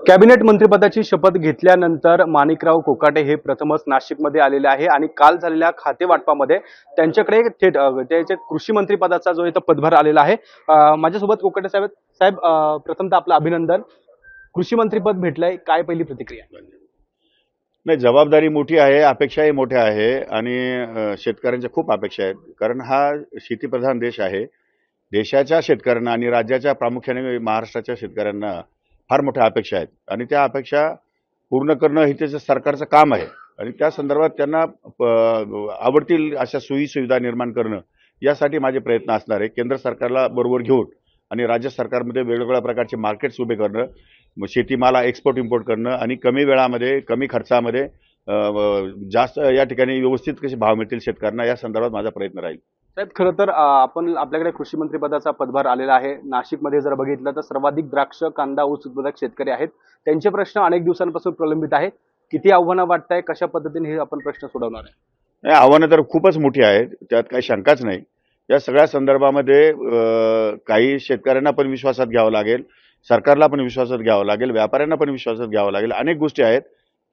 Cabinet मंत्रिपदाची शपथ घेतल्यानंतर माणिकराव कोकाटे हे प्रथमच नाशिकमध्ये आलेले आहे आणि काल झालेल्या खातेवाटपामध्ये त्यांच्याकडे थेट त्याचे कृषी मंत्रिपदाचा जो इथं पदभार आलेला आहे. माझ्यासोबत कोकाटे साहेब साहेब प्रथमतः आपलं अभिनंदन. कृषी मंत्रिपद भेटलंय, काय पहिली प्रतिक्रिया? नाही, जबाबदारी मोठी आहे, अपेक्षाही मोठ्या आहे आणि शेतकऱ्यांच्या खूप अपेक्षा आहेत. कारण हा शेतीप्रधान देश आहे. देशाच्या शेतकऱ्यांना आणि राज्याच्या प्रामुख्याने महाराष्ट्राच्या शेतकऱ्यांना फार मोठ्या अपेक्षा आहेत आणि त्या अपेक्षा पूर्ण करणं हे त्याचं सरकारचं काम आहे आणि त्या संदर्भात त्यांना आवडतील अशा सोयीसुविधा निर्माण करणं यासाठी माझे प्रयत्न असणार आहे. केंद्र सरकारला बरोबर घेऊन आणि राज्य सरकारमध्ये वेगवेगळ्या प्रकारचे मार्केट्स उभे करणं, शेतीमाला एक्सपोर्ट इम्पोर्ट करणं आणि कमी वेळामध्ये कमी खर्चामध्ये जास्त या ठिकाणी व्यवस्थित कसे भाव मिळतील शेतकऱ्यांना या संदर्भात माझा प्रयत्न राहील. साहेब, खरं तर आपण आपल्याकडे कृषी मंत्रिपदाचा पदभार आलेला आहे. नाशिकमध्ये जर बघितलं तर सर्वाधिक द्राक्ष, कांदा, ऊस उत्पादक शेतकरी आहेत. त्यांचे प्रश्न अनेक दिवसांपासून प्रलंबित आहेत. किती आव्हानं वाटतंय, कशा पद्धतीने हे आपण प्रश्न सोडवणार आहे? नाही, आव्हानं तर खूपच मोठी आहेत, त्यात काही शंकाच नाही. या सगळ्या संदर्भामध्ये काही शेतकऱ्यांना पण विश्वासात घ्यावं लागेल, सरकारला पण विश्वासात घ्यावं लागेल, व्यापाऱ्यांना पण विश्वासात घ्यावं लागेल. अनेक गोष्टी आहेत,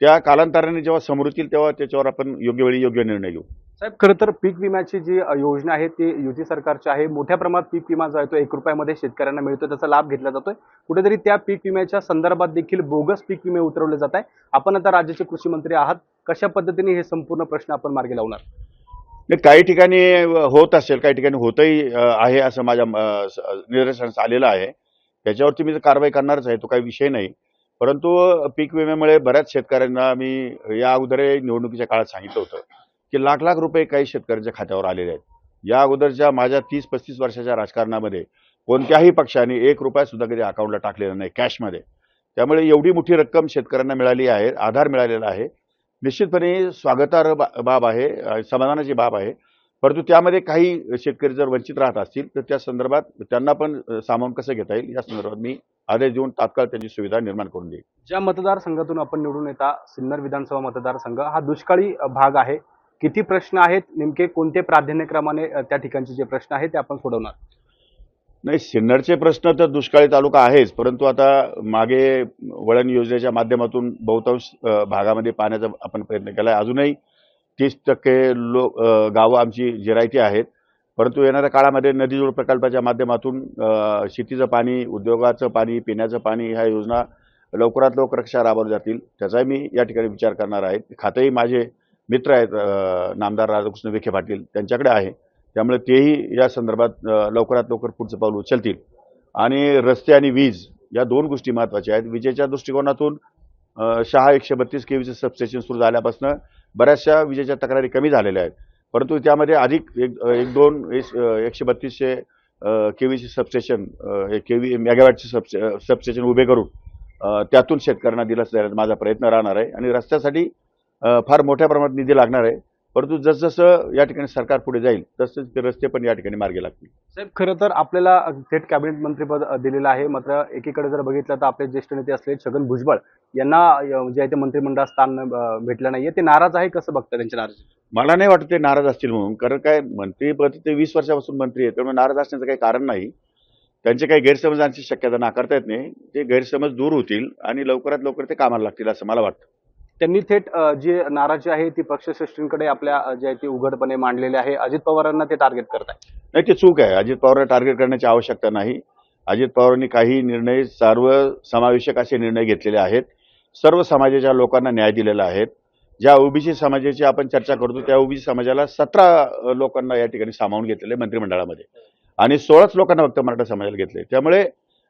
त्या कालांतराने जेव्हा समोर येतील तेव्हा त्याच्यावर आपण योग्य वेळी योग्य निर्णय घेऊ. साहेब, खरं तर पीक विम्याची जी योजना आहे ती युती सरकारची आहे. मोठ्या प्रमाणात पीक विमा जो आहे तो ₹1 शेतकऱ्यांना मिळतो, त्याचा लाभ घेतला जातोय. कुठेतरी त्या पीक विम्याच्या संदर्भात देखील बोगस पीक विमे उतरवले जात आहे. आपण आता राज्याचे कृषी मंत्री आहात, कशा पद्धतीने हे संपूर्ण प्रश्न आपण मार्गी लावणार? नाही, काही ठिकाणी होत असेल, काही ठिकाणी होतही आहे असं माझ्या निदर्शनास आलेलं आहे. त्याच्यावरती मी तर कारवाई करणारच आहे, तो काही विषय नाही. परंतु पीक विम्यामुळे बऱ्याच शेतकऱ्यांना मी या अगोदर निवडणुकीच्या काळात सांगितलं होतं की लाख लाख रुपये काही शेतकऱ्यांच्या खात्यावर आलेले आहेत. या अगोदरच्या माझ्या 30-35 वर्षाच्या राजकारणामध्ये कोणत्याही पक्षाने ₹1 सुद्धा कधी अकाउंटला टाकलेला नाही कॅशमध्ये. त्यामुळे एवढी मोठी रक्कम शेतकऱ्यांना मिळाली आहे, आधार मिळालेला आहे. निश्चितपणे स्वागतार्ह बाब आहे, समाधानाची बाब आहे. परंतु त्यामध्ये काही शेतकरी जर वंचित राहत असतील तर त्या संदर्भात त्यांना पण सामावून कसं घेता येईल या संदर्भात मी आदेश देऊन तात्काळ त्यांची सुविधा निर्माण करून देईल. ज्या मतदारसंघातून आपण निवडून येता, सिन्नर विधानसभा मतदारसंघ हा दुष्काळी भाग आहे. किती प्रश्न आहेत, नेमके कोणते प्राधान्यक्रमाने त्या ठिकाणचे जे प्रश्न आहेत ते आपण सोडवणार? नाही, सिन्नरचे प्रश्न तर दुष्काळी तालुका आहेच, परंतु आता मागे वळण योजनेच्या माध्यमातून बहुतांश भागामध्ये पाण्याचा आपण प्रयत्न केला आहे. अजूनही 30% गावं आमची जिरायती आहेत. परंतु येणाऱ्या काळामध्ये नदीजोड प्रकल्पाच्या माध्यमातून शेतीचं पाणी, उद्योगाचं पाणी, पिण्याचं पाणी ह्या योजना लवकरात लवकर कशा राबवल्या जातील त्याचाही मी या ठिकाणी विचार करणार आहे. खातंही माझे मित्र आहेत, नामदार राधाकृष्ण विखे पाटील त्यांच्याकडे आहे. त्यामुळे तेही या संदर्भात लवकरात लवकर पुढचं पाऊल उचलतील. आणि रस्ते आणि वीज या दोन गोष्टी महत्त्वाच्या आहेत. विजेच्या दृष्टिकोनातून 132 केवीचं सबस्टेशन सुरू झाल्यापासून बऱ्याचशा विजेच्या तक्रारी कमी झालेल्या आहेत. परंतु त्यामध्ये अधिक 132 केवीचे सबस्टेशन, केवी मेगावॅटचे सबस्टेशन उभे करून त्यातून शेतकऱ्यांना दिलासा देण्याचा माझा प्रयत्न राहणार आहे. आणि रस्त्यासाठी फार मोठ्या प्रमाणात निधी लागणार आहे. परंतु जसजसं या ठिकाणी सरकार पुढे जाईल तसंच ते रस्ते पण या ठिकाणी मार्गी लागतील. साहेब, खरं तर आपल्याला थेट कॅबिनेट मंत्रिपद दिलेलं आहे. मात्र एकीकडे जर बघितलं तर आपले ज्येष्ठ नेते असले छगन भुजबळ यांना जे आहे ते मंत्रिमंडळात स्थान भेटलं नाहीये. ते नाराज आहे, कसं बघतं त्यांची नाराजी? मला नाही वाटत ते नाराज असतील म्हणून, कारण काय मंत्रीपद ते 20 वर्षापासून मंत्री आहेत, त्यामुळे नाराज असण्याचं काही कारण नाही. त्यांचे काही गैरसमजांची शक्यता नाकारता येत नाही. ते गैरसमज दूर होतील आणि लवकरात लवकर ते कामाला लागतील असं मला वाटतं. त्यांनी थेट जी नाराजी आहे ती पक्षश्रेष्ठींकडे आपल्या जे आहे ती उघडपणे मांडलेली आहे. अजित पवारांना ते टार्गेट करताय. नाही, ते चूक आहे. अजित पवारांना टार्गेट करण्याची आवश्यकता नाही. अजित पवारांनी काही निर्णय सर्व समावेशक असे निर्णय घेतलेले आहेत. सर्व समाजाच्या लोकांना न्याय दिलेला आहे. ज्या ओबीसी समाजाची आपण चर्चा करतो त्या ओबीसी समाजाला 17 लोकांना या ठिकाणी सामावून घेतलेले मंत्रिमंडळामध्ये आणि 16च लोकांना फक्त मराठा समाजाला घेतले. त्यामुळे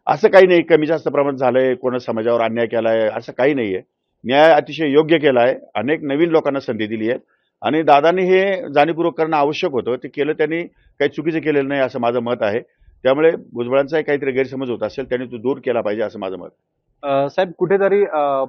असं काही नाही कमी जास्त प्रमाणात झालंय, कोणा समाजावर अन्याय केलाय असं काही नाहीये. न्याय अतिशय योग्य केला आहे. अनेक नवीन लोकांना संधी दिली आहे आणि दादांनी हे जाणीवपूर्वक करणं आवश्यक होतं. ते केलं, त्यांनी काही चुकीचं केलेलं नाही असं माझं मत आहे. त्यामुळे भुजबळांचाही काहीतरी गैरसमज होत असेल, त्यांनी तो दूर केला पाहिजे असं माझं मत. साहेब, कुठेतरी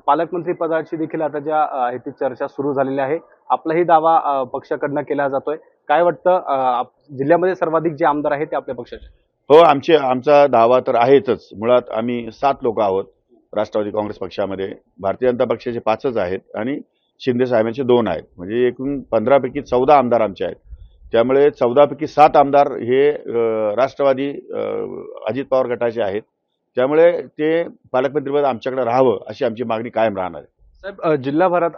पालकमंत्री पदाची देखील आता ज्या आहे ती चर्चा सुरू झालेली आहे. आपलाही दावा पक्षाकडनं केला जातोय. काय वाटतं, जिल्ह्यामध्ये सर्वाधिक जे आमदार आहेत ते आपल्या पक्षाचे? हो, आमचा दावा तर आहेच. मुळात आम्ही 7 लोक आहोत राष्ट्रवादी काँग्रेस पक्षामध्ये. भारतीय जनता पक्षाचे 5च आहेत आणि शिंदे साहेबांचे 2 आहेत. म्हणजे एकूण 15 पैकी 14 आमदार आमचे आहेत. त्यामुळे 14 पैकी 7 आमदार हे राष्ट्रवादी अजित पवार गटाचे आहेत. त्यामुळे ते पालकमंत्रीपद आमच्याकडे राहावं अशी आमची मागणी कायम राहणार आहे. साहेब, जिल्हाभरात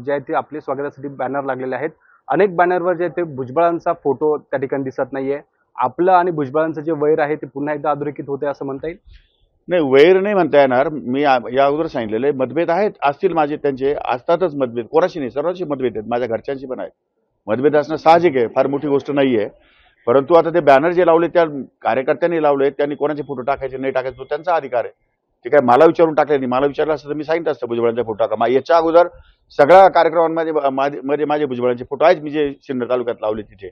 जे आहे ते आपले स्वागतासाठी बॅनर लागलेले आहेत. अनेक बॅनरवर जे आहे ते भुजबळांचा फोटो त्या ठिकाणी दिसत नाहीये. आपलं आणि भुजबळांचं जे वैर आहे ते पुन्हा एकदा अधोरेखित होते असं म्हणता येईल. नाही, वैर नाही म्हणता येणार. मी या अगोदर सांगितलेलं आहे, मतभेद आहेत, असतील माझे, त्यांचे असतातच मतभेद, कोणाशी नाही, सर्वांशी मतभेद आहेत, माझ्या घरच्यांशी पण आहेत. मतभेद असणं साहजिक आहे, फार मोठी गोष्ट नाहीये. परंतु आता ते बॅनर जे लावले त्या कार्यकर्त्यांनी लावले, त्यांनी कोणाचे फोटो टाकायचे नाही टाकायचे तो त्यांचा अधिकार आहे. ते काय मला विचारून टाकले नाही. मला विचारलं असतं तर मी सांगितलं असतं भुजबळांचा फोटो टाका. याच्या अगोदर सगळ्या कार्यक्रमांमध्ये माझे भुजबळांचे फोटो आहेत, मी जे सिन्नर तालुक्यात लावले तिथे.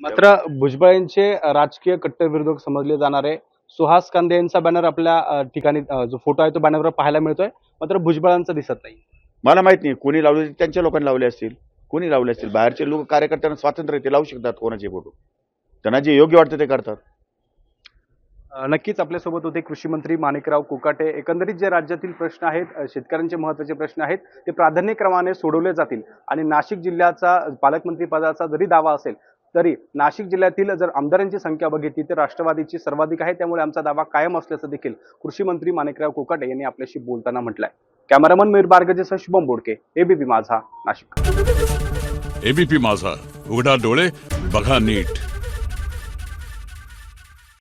मात्र भुजबळांचे राजकीय कट्टर विरोधक समजले जाणारे सुहास कांदे यांचा बॅनर आपल्या ठिकाणी जो फोटो आहे तो बॅनरवर पाहायला मिळतोय. मात्र भुजबळांचा दिसत नाही. मला माहित नाही कोणी लावले, त्यांच्या लोकांनी लावले असतील, कोणी लावले असतील. बाहेरचे लोक, कार्यकर्त्यांना स्वातंत्र्य आहे, ते लावू शकतात कोणाचे फोटो, त्यांना जे योग्य वाटतं ते करतात. नक्कीच आपल्यासोबत होते कृषी मंत्री माणिकराव कोकाटे. एकंदरीत जे राज्यातील प्रश्न आहेत, शेतकऱ्यांचे महत्त्वाचे प्रश्न आहेत, ते प्राधान्यक्रमाने सोडवले जातील. आणि नाशिक जिल्ह्याचा पालकमंत्री पदाचा जरी दावा असेल तरी नाशिक जिल्ह्यातील जर आमदारांची संख्या बघितली तर राष्ट्रवादीची सर्वाधिक आहे. त्यामुळे आमचा दावा कायम असल्याचं देखील कृषी मंत्री माणिकराव कोकाटे यांनी आपल्याशी बोलताना म्हटलंय. कॅमेरामन मयूर बारगजेसह शुभम बोडके, एबीपी माझा, नाशिक. एबीपी माझा, उघडा डोळे बघा नीट.